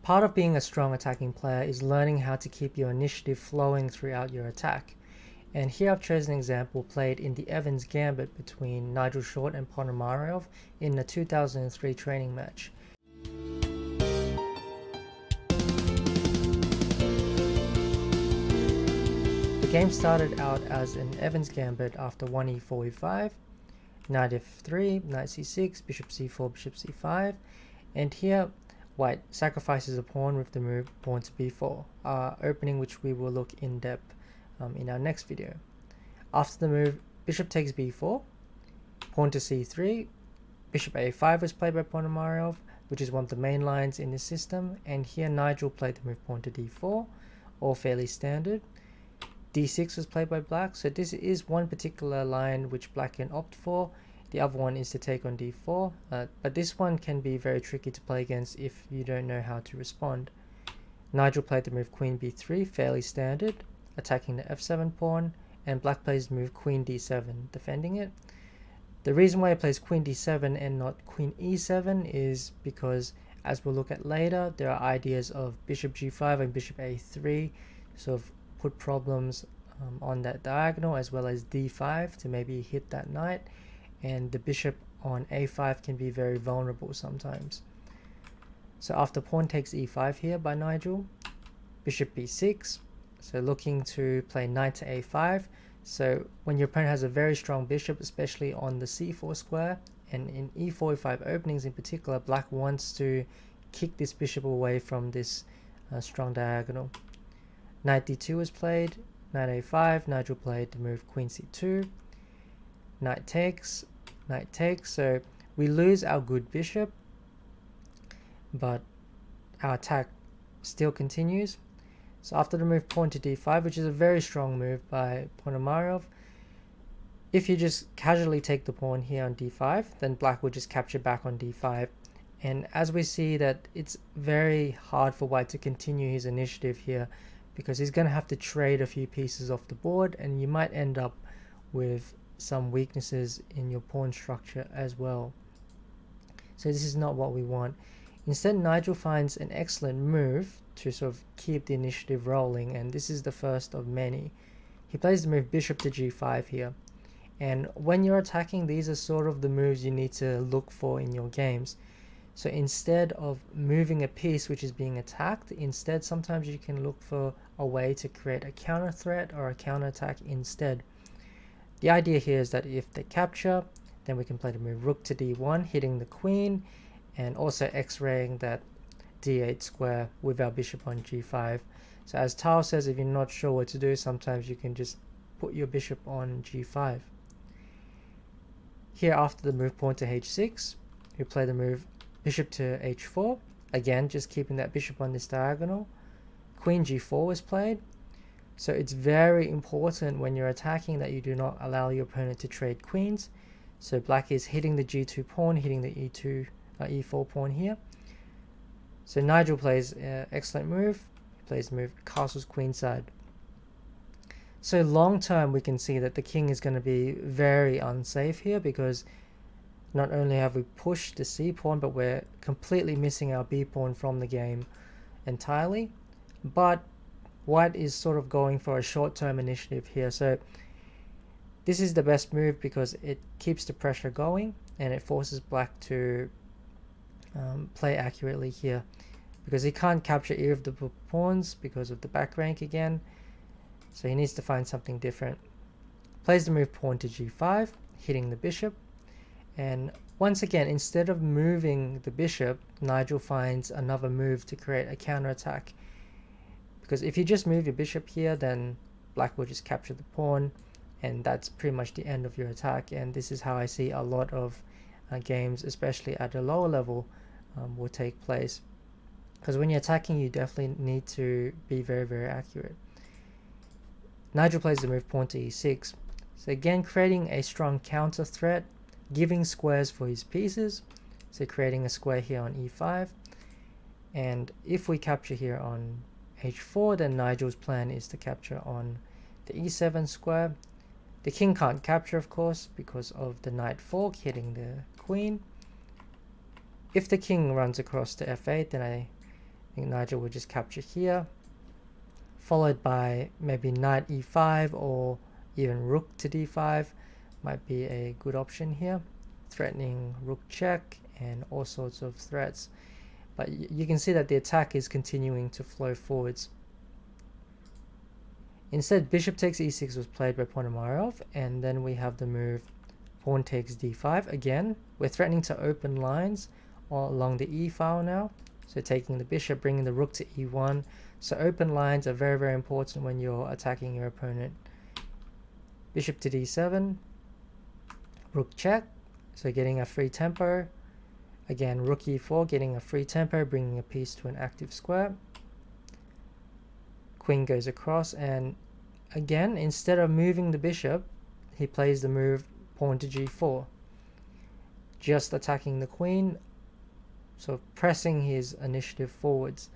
part of being a strong attacking player is learning how to keep your initiative flowing throughout your attack. And here I've chosen an example played in the Evans Gambit between Nigel Short and Ponomariov in the 2003 training match. The game started out as an Evans Gambit after 1e4 e5, knight f3, knight c6, bishop c4, bishop c5, and here white sacrifices a pawn with the move pawn to b4, opening which we will look in depth in our next video. After the move, bishop takes b4, pawn to c3, bishop a5 was played by Ponomariov, which is one of the main lines in this system, and here Nigel played the move pawn to d4, all fairly standard. d6 was played by black, so this is one particular line which black can opt for. The other one is to take on d4, but this one can be very tricky to play against if you don't know how to respond. Nigel played the move queen b3, fairly standard, attacking the f7 pawn, and black plays the move queen d7, defending it. The reason why he plays queen d7 and not queen e7 is because, as we'll look at later, there are ideas of bishop g5 and bishop a3 sort of put problems on that diagonal, as well as d5 to maybe hit that knight, and the bishop on a5 can be very vulnerable sometimes. So after pawn takes e5 here by Nigel, bishop b6, so looking to play knight to a5. So when your opponent has a very strong bishop, especially on the c4 square, and in e4, e5 openings in particular, black wants to kick this bishop away from this strong diagonal. Knight d2 was played, knight a5, Nigel played the move queen c2, knight takes, so we lose our good bishop, but our attack still continues. So after the move pawn to d5, which is a very strong move by Ponomariov, if you just casually take the pawn here on d5, then black will just capture back on d5. And as we see that it's very hard for white to continue his initiative here, because he's going to have to trade a few pieces off the board, and you might end up with some weaknesses in your pawn structure as well. So this is not what we want. Instead, Nigel finds an excellent move to sort of keep the initiative rolling, and this is the first of many. He plays the move bishop to g5 here, and when you're attacking, these are sort of the moves you need to look for in your games. So instead of moving a piece which is being attacked, instead sometimes you can look for a way to create a counter threat or a counter attack instead. The idea here is that if they capture, then we can play the move rook to d1, hitting the queen, and also x-raying that d8 square with our bishop on g5. So as Tao says, if you're not sure what to do, sometimes you can just put your bishop on g5. Here after the move pawn to h6, we play the move bishop to h4, again just keeping that bishop on this diagonal. Queen g4 was played, so it's very important when you're attacking that you do not allow your opponent to trade queens. So black is hitting the g2 pawn, hitting the e4 pawn here. So Nigel plays an excellent move. He plays the move castles queenside. So long term we can see that the king is going to be very unsafe here, because not only have we pushed the c pawn, but we're completely missing our b pawn from the game entirely. But white is sort of going for a short-term initiative here, so this is the best move because it keeps the pressure going and it forces black to play accurately here, because he can't capture either of the pawns because of the back rank again, so he needs to find something different. Plays the move pawn to g5, hitting the bishop, and once again, instead of moving the bishop, Nigel finds another move to create a counterattack. Because if you just move your bishop here, then black will just capture the pawn, and that's pretty much the end of your attack. And this is how I see a lot of games, especially at a lower level, will take place. Because when you're attacking, you definitely need to be very, very accurate. Nigel plays the move pawn to e6. So again, creating a strong counter threat, giving squares for his pieces. So creating a square here on e5. And if we capture here on h4, then Nigel's plan is to capture on the e7 square. The king can't capture, of course, because of the knight fork hitting the queen. If the king runs across to f8, then I think Nigel will just capture here, followed by maybe knight e5 or even rook to d5 might be a good option here, threatening rook check and all sorts of threats. But you can see that the attack is continuing to flow forwards. Instead, bishop takes e6 was played by Ponomariov, and then we have the move pawn takes d5. Again, we're threatening to open lines all along the e file now. So taking the bishop, bringing the rook to e1. So open lines are very, very important when you're attacking your opponent. Bishop to d7, rook check, so getting a free tempo. Again, rook e4, getting a free tempo, bringing a piece to an active square. Queen goes across, and again, instead of moving the bishop, he plays the move pawn to g4, just attacking the queen, so pressing his initiative forwards.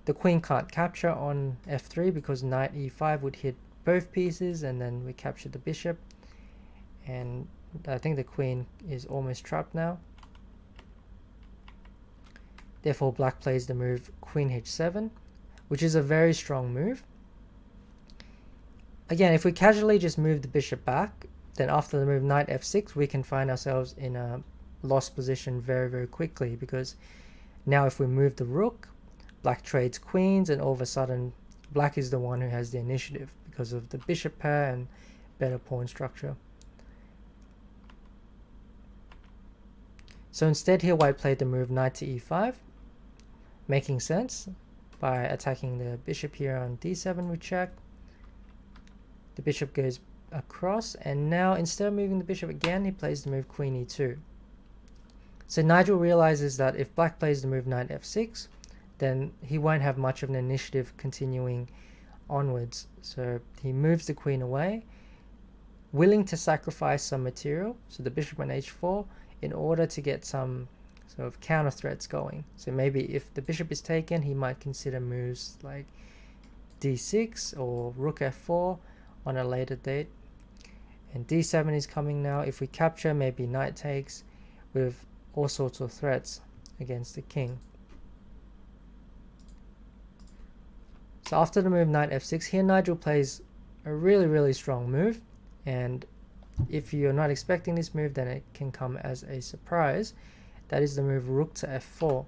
The queen can't capture on f3 because knight e5 would hit both pieces, and then we capture the bishop, and I think the queen is almost trapped now. Therefore, black plays the move queen h7, which is a very strong move. Again, if we casually just move the bishop back, then after the move knight f6, we can find ourselves in a lost position very, very quickly, because now if we move the rook, black trades queens, and all of a sudden black is the one who has the initiative because of the bishop pair and better pawn structure. So instead here, white played the move knight to e5, making sense by attacking the bishop here on d7 with check. The bishop goes across, and now instead of moving the bishop again, he plays the move queen e2. So Nigel realizes that if black plays the move knight f6, then he won't have much of an initiative continuing onwards. So he moves the queen away, willing to sacrifice some material, so the bishop on h4, in order to get some sort of counter threats going. So maybe if the bishop is taken, he might consider moves like d6 or rook f4 on a later date. And d7 is coming now. If we capture, maybe knight takes, with all sorts of threats against the king. So after the move knight f6, here Nigel plays a really, really strong move, and if you're not expecting this move, then it can come as a surprise. That is the move rook to f4.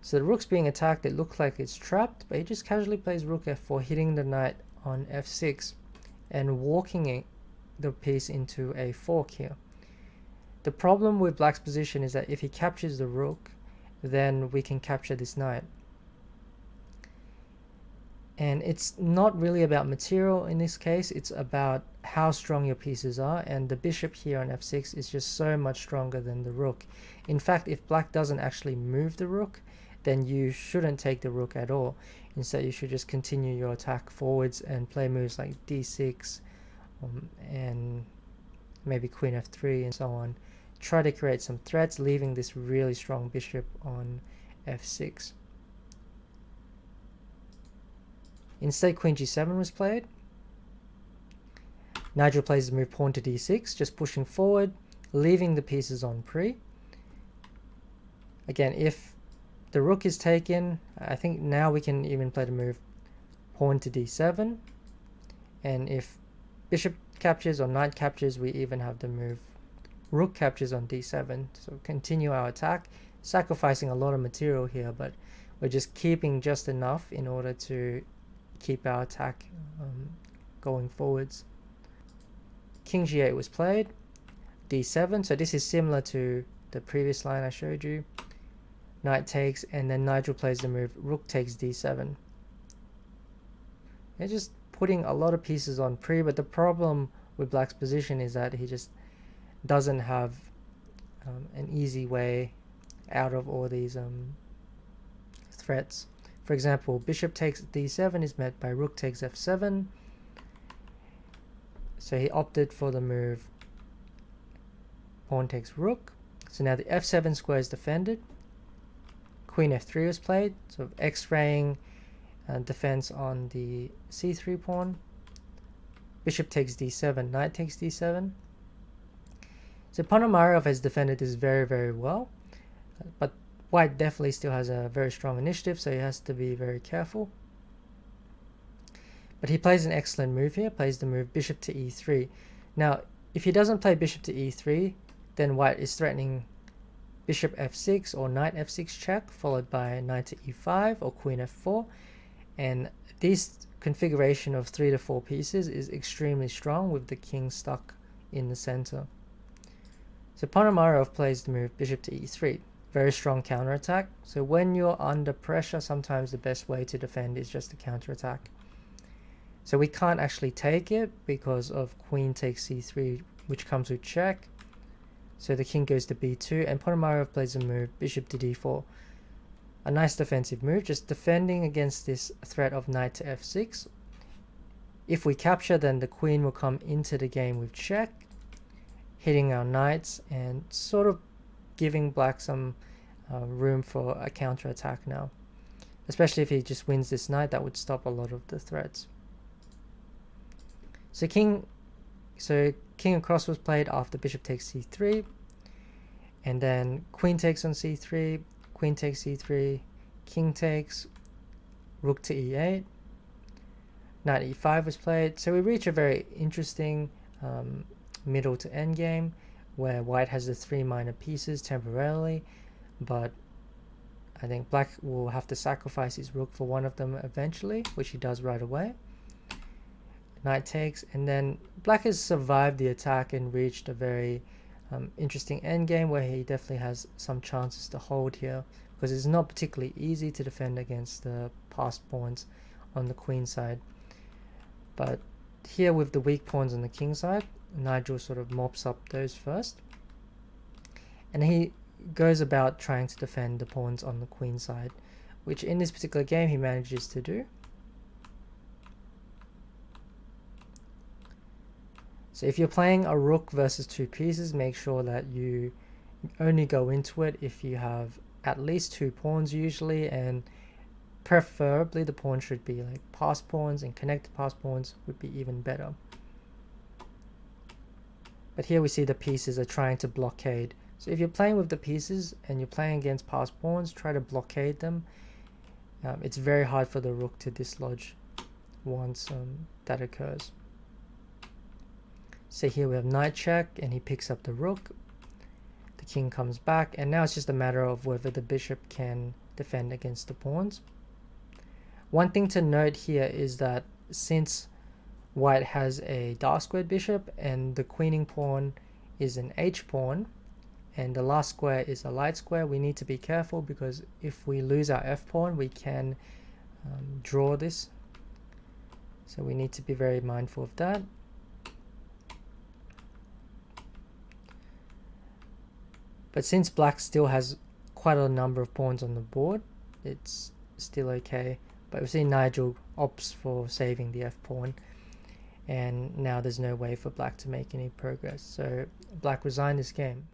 So the rook's being attacked, it looks like it's trapped, but he just casually plays rook f4, hitting the knight on f6 and walking the piece into a fork here. The problem with black's position is that if he captures the rook, then we can capture this knight. And it's not really about material in this case, it's about how strong your pieces are, and the bishop here on f6 is just so much stronger than the rook. In fact, if black doesn't actually move the rook, then you shouldn't take the rook at all. Instead, you should just continue your attack forwards and play moves like d6 and maybe queen f3 and so on. Try to create some threats, leaving this really strong bishop on f6. Instead, queen g7 was played. Nigel plays the move pawn to d6, just pushing forward, leaving the pieces on pre. Again, if the rook is taken, I think now we can even play the move pawn to d7. And if bishop captures or knight captures, we even have the move rook captures on d7. So continue our attack, sacrificing a lot of material here, but we're just keeping just enough in order to keep our attack going forwards. King g8 was played, d7, so this is similar to the previous line I showed you. Knight takes, and then Nigel plays the move rook takes d7. They're just putting a lot of pieces on pre, but the problem with black's position is that he just doesn't have an easy way out of all these threats. For example, bishop takes d7 is met by rook takes f7. So he opted for the move pawn takes rook. So now the f7 square is defended. Queen f3 was played, so x-raying defense on the c3 pawn. Bishop takes d7, knight takes d7. So Ponomariov has defended this very, very well. But White definitely still has a very strong initiative, so he has to be very careful. But he plays an excellent move here, plays the move bishop to e3. Now, if he doesn't play bishop to e3, then white is threatening bishop f6 or knight f6 check, followed by knight to e5 or queen f4. And this configuration of 3 to 4 pieces is extremely strong with the king stuck in the center. So Ponomariov plays the move bishop to e3. Very strong counterattack. So when you're under pressure, sometimes the best way to defend is just to counterattack. So we can't actually take it because of queen takes c3, which comes with check. So the king goes to b2, and Ponomariov plays a move bishop to d4. A nice defensive move, just defending against this threat of knight to f6. If we capture, then the queen will come into the game with check, hitting our knights and sort of giving black some room for a counterattack now. Especially if he just wins this knight, that would stop a lot of the threats. So king across was played after bishop takes c3, and then queen takes on c3, queen takes c3, king takes, rook to e8, knight e5 was played. So we reach a very interesting middle to end game where white has the 3 minor pieces temporarily, but I think black will have to sacrifice his rook for one of them eventually, which he does right away. Knight takes, and then black has survived the attack and reached a very interesting endgame where he definitely has some chances to hold here, because it's not particularly easy to defend against the passed pawns on the queen side. But here with the weak pawns on the king side, Nigel sort of mops up those first, and he goes about trying to defend the pawns on the queen side, which in this particular game he manages to do. So if you're playing a rook versus 2 pieces, make sure that you only go into it if you have at least 2 pawns usually, and preferably the pawn should be like passed pawns, and connected passed pawns would be even better. But here we see the pieces are trying to blockade. So if you're playing with the pieces and you're playing against passed pawns, try to blockade them. It's very hard for the rook to dislodge once that occurs. So here we have knight check, and he picks up the rook. The king comes back, and now it's just a matter of whether the bishop can defend against the pawns. One thing to note here is that since white has a dark squared bishop and the queening pawn is an H pawn and the last square is a light square, we need to be careful, because if we lose our F pawn, we can draw this. So we need to be very mindful of that. But since black still has quite a number of pawns on the board, it's still okay. But we see Nigel opts for saving the F pawn, and now there's no way for black to make any progress. So black resigned this game.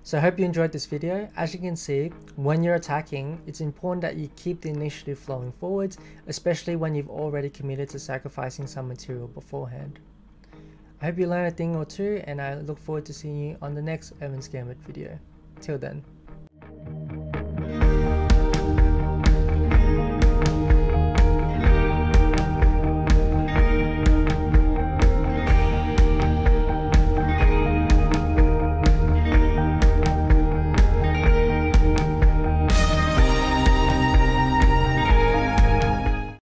So I hope you enjoyed this video. As you can see, when you're attacking, it's important that you keep the initiative flowing forwards, especially when you've already committed to sacrificing some material beforehand. I hope you learned a thing or two, and I look forward to seeing you on the next Evans Gambit video. Till then.